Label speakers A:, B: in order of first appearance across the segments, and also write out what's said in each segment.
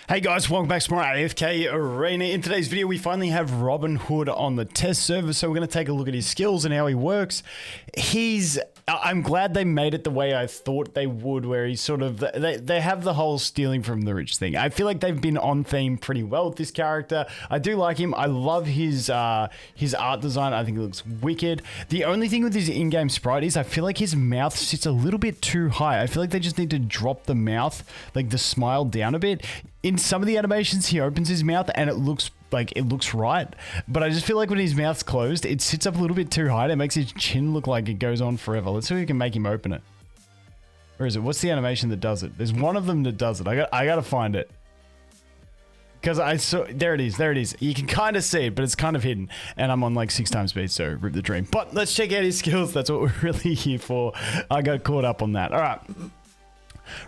A: Hey guys, welcome back to more AFK Arena. In today's video, we finally have Robin Hood on the test server, so we're going to take a look at his skills and how he works. I'm glad they made it the way I thought they would, where he's sort of, they have the whole stealing from the rich thing. I feel like they've been on theme pretty well with this character. I do like him. I love his art design. I think it looks wicked. The only thing with his in-game sprite is I feel like his mouth sits a little bit too high. I feel like they just need to drop the mouth, like the smile down a bit. In some of the animations, he opens his mouth and it looks right. But I just feel like when his mouth's closed, it sits up a little bit too high and it makes his chin look like it goes on forever. Let's see if we can make him open it. Where is it? What's the animation that does it? There's one of them that does it. I gotta find it. Because I saw, there it is. You can kind of see it, but it's kind of hidden. And I'm on like 6 times speed, so rip the dream. But let's check out his skills. That's what we're really here for. I got caught up on that. All right.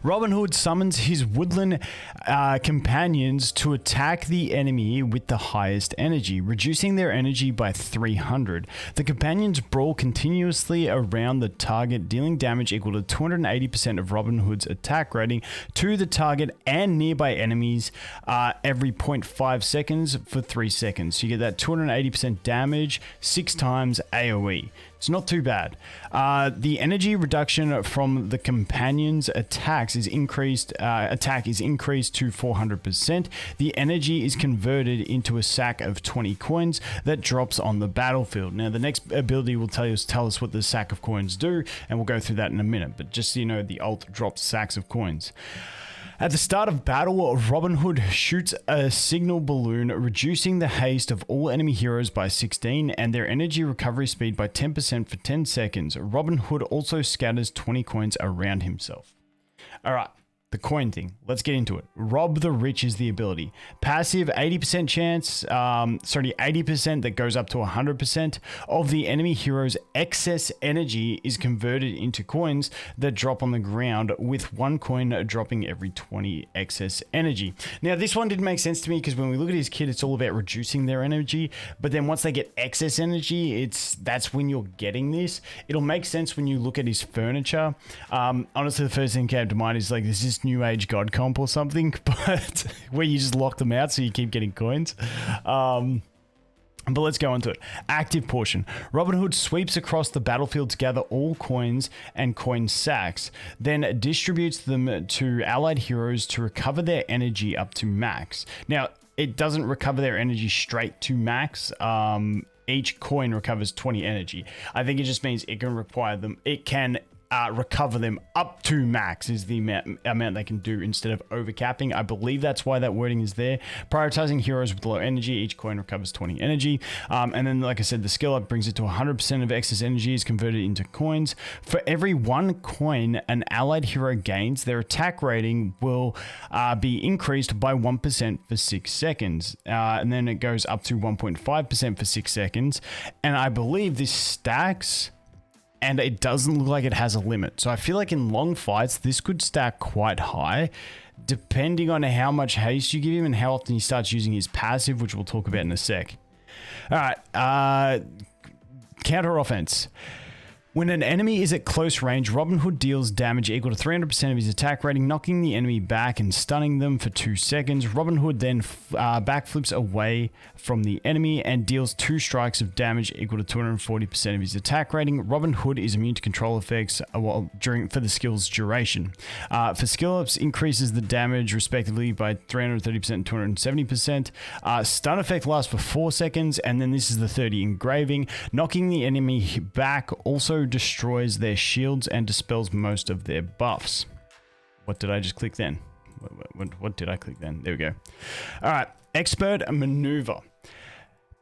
A: Robin Hood summons his woodland companions to attack the enemy with the highest energy, reducing their energy by 300. The companions brawl continuously around the target, dealing damage equal to 280% of Robin Hood's attack rating to the target and nearby enemies every 0.5 seconds for 3 seconds. So you get that 280% damage 6 times AoE. It's not too bad. The energy reduction from the companions' attacks is increased. Attack is increased to 400%. The energy is converted into a sack of 20 coins that drops on the battlefield. Now, the next ability will tell us what the sack of coins do, and we'll go through that in a minute. But just so you know, the ult drops sacks of coins. At the start of battle, Robin Hood shoots a signal balloon, reducing the haste of all enemy heroes by 16 and their energy recovery speed by 10% for 10 seconds. Robin Hood also scatters 20 coins around himself. Alright, the coin thing. Let's get into it. Rob the Rich is the ability. Passive 80% chance, 80% that goes up to 100% of the enemy hero's excess energy is converted into coins that drop on the ground, with 1 coin dropping every 20 excess energy. Now, this one didn't make sense to me because when we look at his kit, it's all about reducing their energy. But then once they get excess energy, that's when you're getting this. It'll make sense when you look at his furniture. Honestly, the first thing that came to mind is like, this is New Age God comp or something, but where you just lock them out so you keep getting coins. But let's go into it. Active portion. Robin Hood sweeps across the battlefield to gather all coins and coin sacks, then distributes them to allied heroes to recover their energy up to max. Now, it doesn't recover their energy straight to max. Each coin recovers 20 energy. I think it just means it can recover them up to max is the amount they can do instead of overcapping. I believe that's why that wording is there. Prioritizing heroes with low energy, each coin recovers 20 energy. And then, like I said, the skill up brings it to 100% of excess energy is converted into coins. For every 1 coin an allied hero gains, their attack rating will be increased by 1% for 6 seconds. And then it goes up to 1.5% for 6 seconds. And I believe this stacks, and it doesn't look like it has a limit. So I feel like in long fights, this could stack quite high, depending on how much haste you give him and how often he starts using his passive, which we'll talk about in a sec. All right, counter offense. When an enemy is at close range, Robin Hood deals damage equal to 300% of his attack rating, knocking the enemy back and stunning them for 2 seconds. Robin Hood then backflips away from the enemy and deals 2 strikes of damage equal to 240% of his attack rating. Robin Hood is immune to control effects for the skill's duration. For skill ups, increases the damage respectively by 330% and 270%. Stun effect lasts for 4 seconds, and then this is the 30 engraving. Knocking the enemy back also destroys their shields and dispels most of their buffs. What did I just click then? What did I click then? There we go. All right, expert maneuver.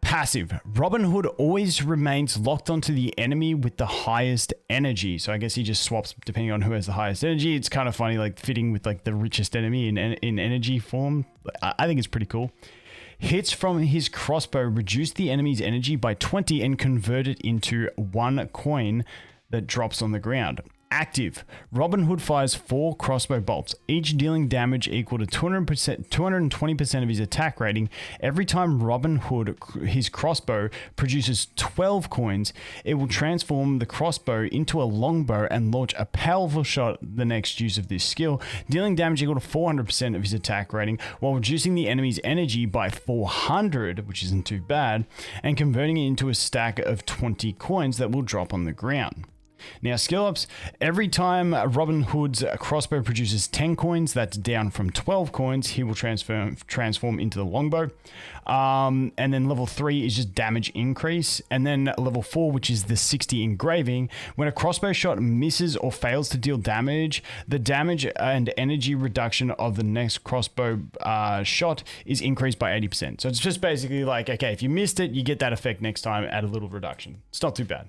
A: Passive. Robin Hood always remains locked onto the enemy with the highest energy. So I guess he just swaps depending on who has the highest energy. It's kind of funny, like fitting with like the richest enemy in energy form. I think it's pretty cool. Hits from his crossbow reduce the enemy's energy by 20 and convert it into 1 coin that drops on the ground. Active. Robin Hood fires 4 crossbow bolts, each dealing damage equal to 220% of his attack rating. Every time Robin Hood, his crossbow, produces 12 coins, it will transform the crossbow into a longbow and launch a powerful shot the next use of this skill, dealing damage equal to 400% of his attack rating, while reducing the enemy's energy by 400, which isn't too bad, and converting it into a stack of 20 coins that will drop on the ground. Now, skill ups. Every time Robin Hood's crossbow produces 10 coins, that's down from 12 coins, he will transform into the longbow. And then level 3 is just damage increase. And then level 4, which is the 60 engraving. When a crossbow shot misses or fails to deal damage, the damage and energy reduction of the next crossbow shot is increased by 80%. So it's just basically like, okay, if you missed it, you get that effect next time at a little reduction. It's not too bad.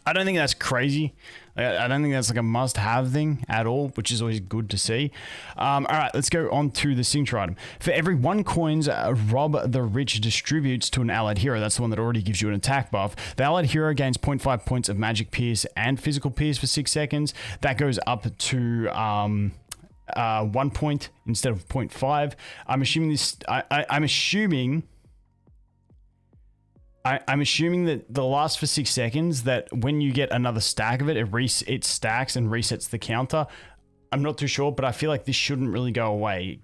A: I don't think that's crazy. I don't think that's like a must-have thing at all, which is always good to see. All right, let's go on to the signature item. For every 1 coins Rob the Rich distributes to an allied hero, that's the one that already gives you an attack buff, the allied hero gains 0.5 points of magic pierce and physical pierce for 6 seconds. That goes up to 1 point instead of 0.5. I'm assuming this. I'm assuming that the last for 6 seconds, that when you get another stack of it, it stacks and resets the counter. I'm not too sure, but I feel like this shouldn't really go away.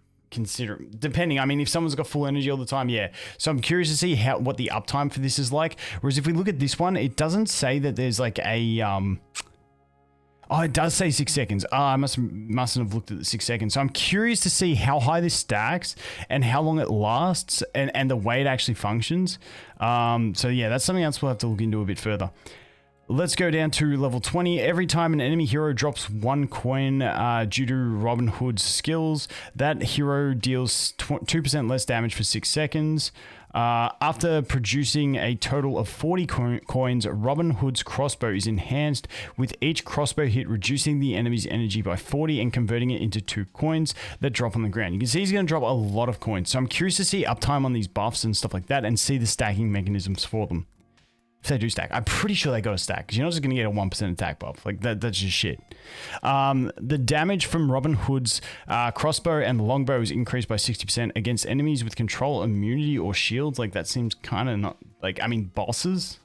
A: Depending, I mean, if someone's got full energy all the time, yeah. So I'm curious to see what the uptime for this is like. Whereas if we look at this one, it doesn't say that there's like a oh, it does say 6 seconds. I mustn't have looked at the 6 seconds. So I'm curious to see how high this stacks and how long it lasts and the way it actually functions. So yeah, that's something else we'll have to look into a bit further. Let's go down to level 20. Every time an enemy hero drops 1 coin due to Robin Hood's skills, that hero deals 2% less damage for 6 seconds. After producing a total of 40 coins, Robin Hood's crossbow is enhanced, with each crossbow hit reducing the enemy's energy by 40 and converting it into 2 coins that drop on the ground. You can see he's going to drop a lot of coins. So I'm curious to see uptime on these buffs and stuff like that and see the stacking mechanisms for them. If they do stack, I'm pretty sure they got a stack, because you're not just going to get a 1% attack buff. Like, that's just shit. The damage from Robin Hood's crossbow and the longbow is increased by 60% against enemies with control, immunity, or shields. Like, that seems kind of not... Like, I mean, bosses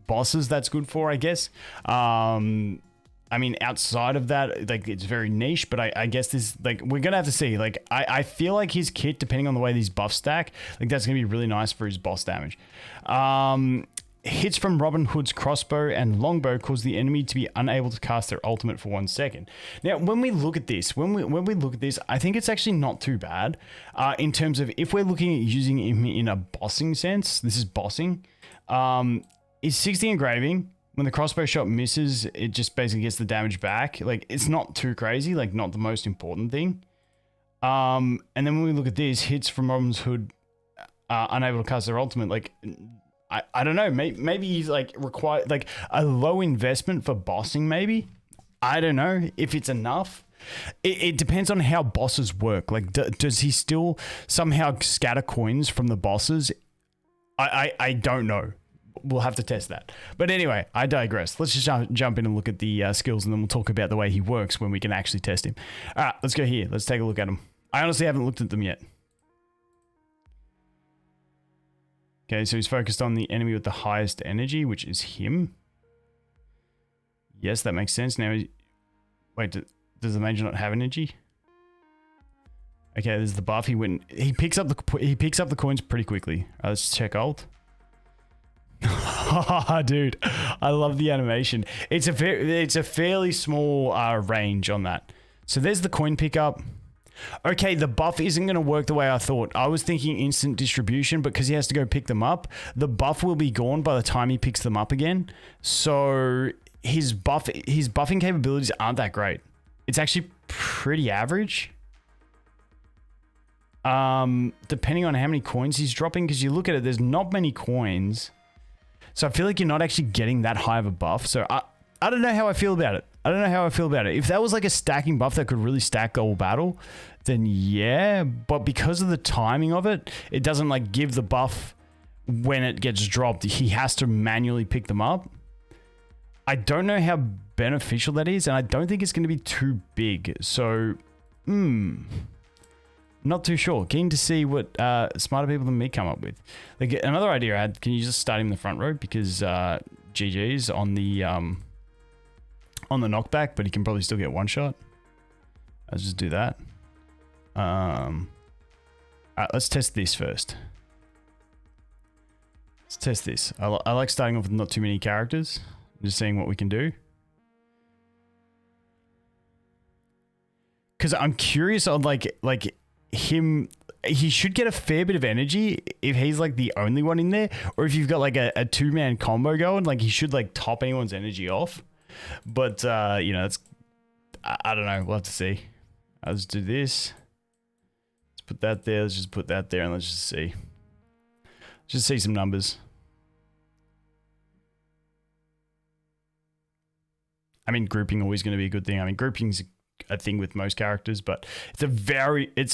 A: that's good for, I guess. I mean, outside of that, like, it's very niche, but I guess this, like, we're going to have to see. Like, I feel like his kit, depending on the way these buffs stack, like, that's going to be really nice for his boss damage. Hits from Robin Hood's crossbow and longbow cause the enemy to be unable to cast their ultimate for 1 second. Now, when we look at this, I think it's actually not too bad. In terms of, if we're looking at using him in a bossing sense, this is bossing. Is 60 engraving. When the crossbow shot misses, it just basically gets the damage back. Like, it's not too crazy, like, not the most important thing. And then when we look at this, hits from Robin Hood, unable to cast their ultimate, like, I don't know, maybe he's like require like a low investment for bossing, maybe. I don't know if it's enough. It depends on how bosses work. Like, does he still somehow scatter coins from the bosses? I don't know. We'll have to test that. But anyway, I digress. Let's just jump in and look at the skills, and then we'll talk about the way he works when we can actually test him. All right, let's go here. Let's take a look at him. I honestly haven't looked at them yet. Okay, so he's focused on the enemy with the highest energy, which is him. Yes, that makes sense. Now, wait, does the mage not have energy? Okay, there's the buff. He picks up the coins pretty quickly. Let's check ult. Dude, I love the animation. It's a fairly small range on that. So there's the coin pickup. Okay, the buff isn't going to work the way I thought. I was thinking instant distribution, but because he has to go pick them up, the buff will be gone by the time he picks them up again. So his buffing capabilities aren't that great. It's actually pretty average. Depending on how many coins he's dropping, because you look at it, there's not many coins. So I feel like you're not actually getting that high of a buff. So I don't know how I feel about it. If that was like a stacking buff that could really stack the whole battle, then yeah. But because of the timing of it, it doesn't like give the buff when it gets dropped. He has to manually pick them up. I don't know how beneficial that is, and I don't think it's going to be too big. So, not too sure. Keen to see what smarter people than me come up with. Like another idea I had, can you just start him in the front row because GG's on the knockback, but he can probably still get one shot. Let's just do that. Alright, let's test this first. Let's test this. I like starting off with not too many characters. Just seeing what we can do. Because I'm curious on like him. He should get a fair bit of energy if he's like the only one in there, or if you've got like a two-man combo going. Like he should like top anyone's energy off. But you know, it's I don't know. We'll have to see. Let's do this. Let's put that there. Let's just put that there, and let's just see. Just see some numbers. I mean, grouping always going to be a good thing. I mean, grouping's a thing with most characters, but it's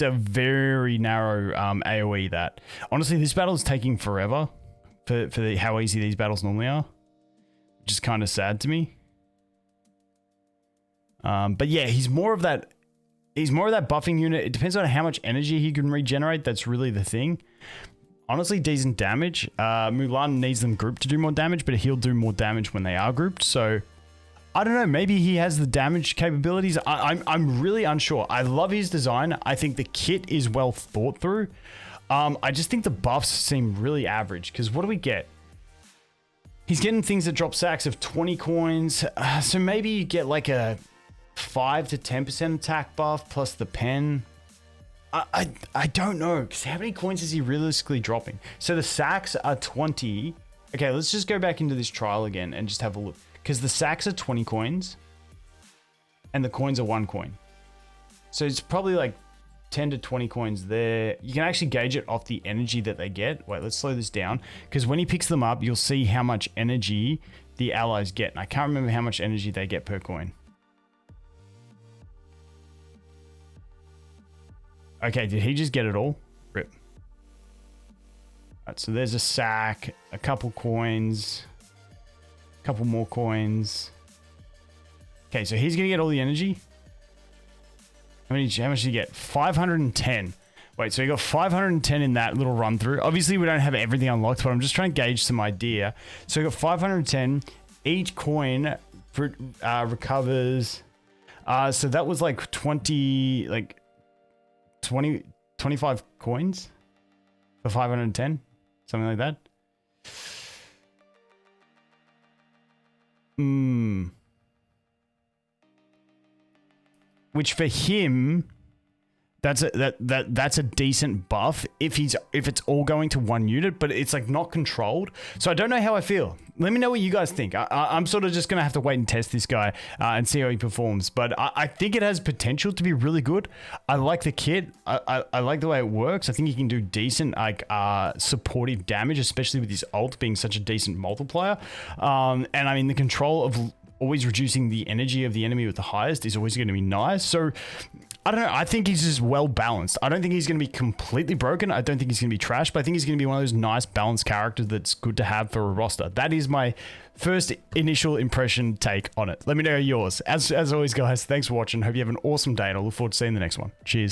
A: a very narrow AoE that honestly this battle is taking forever for how easy these battles normally are, which is kind of sad to me. But yeah, he's more of that buffing unit. It depends on how much energy he can regenerate. That's really the thing. Honestly, decent damage. Mulan needs them grouped to do more damage, but he'll do more damage when they are grouped. So I don't know. Maybe he has the damage capabilities. I'm really unsure. I love his design. I think the kit is well thought through. I just think the buffs seem really average. Because what do we get? He's getting things that drop sacks of 20 coins. So maybe you get like a 5 to 10% attack buff plus the pen. I don't know. Because how many coins is he realistically dropping? So the sacks are 20. Okay, let's just go back into this trial again and just have a look. Because the sacks are 20 coins and the coins are 1 coin. So it's probably like 10 to 20 coins there. You can actually gauge it off the energy that they get. Wait, let's slow this down. Because when he picks them up, you'll see how much energy the allies get. And I can't remember how much energy they get per coin. Okay, did he just get it all? Rip. Alright, so there's a sack, a couple coins. Couple more coins. Okay, so he's gonna get all the energy. How much did he get? 510. Wait, so he got 510 in that little run through. Obviously, we don't have everything unlocked, but I'm just trying to gauge some idea. So he got 510. Each coin recovers. So that was like 25 coins for 510, something like that. Which for him, that's a decent buff if it's all going to one unit, but it's like not controlled. So I don't know how I feel. Let me know what you guys think. I'm sort of just gonna have to wait and test this guy and see how he performs. But I think it has potential to be really good. I like the kit. I like the way it works. I think he can do decent like supportive damage, especially with his ult being such a decent multiplier. And I mean the control of always reducing the energy of the enemy with the highest is always going to be nice. So I don't know. I think he's just well balanced. I don't think he's going to be completely broken. I don't think he's going to be trash, but I think he's going to be one of those nice balanced characters that's good to have for a roster. That is my first initial impression take on it. Let me know yours. As always, guys, thanks for watching. Hope you have an awesome day, and I look forward to seeing the next one. Cheers.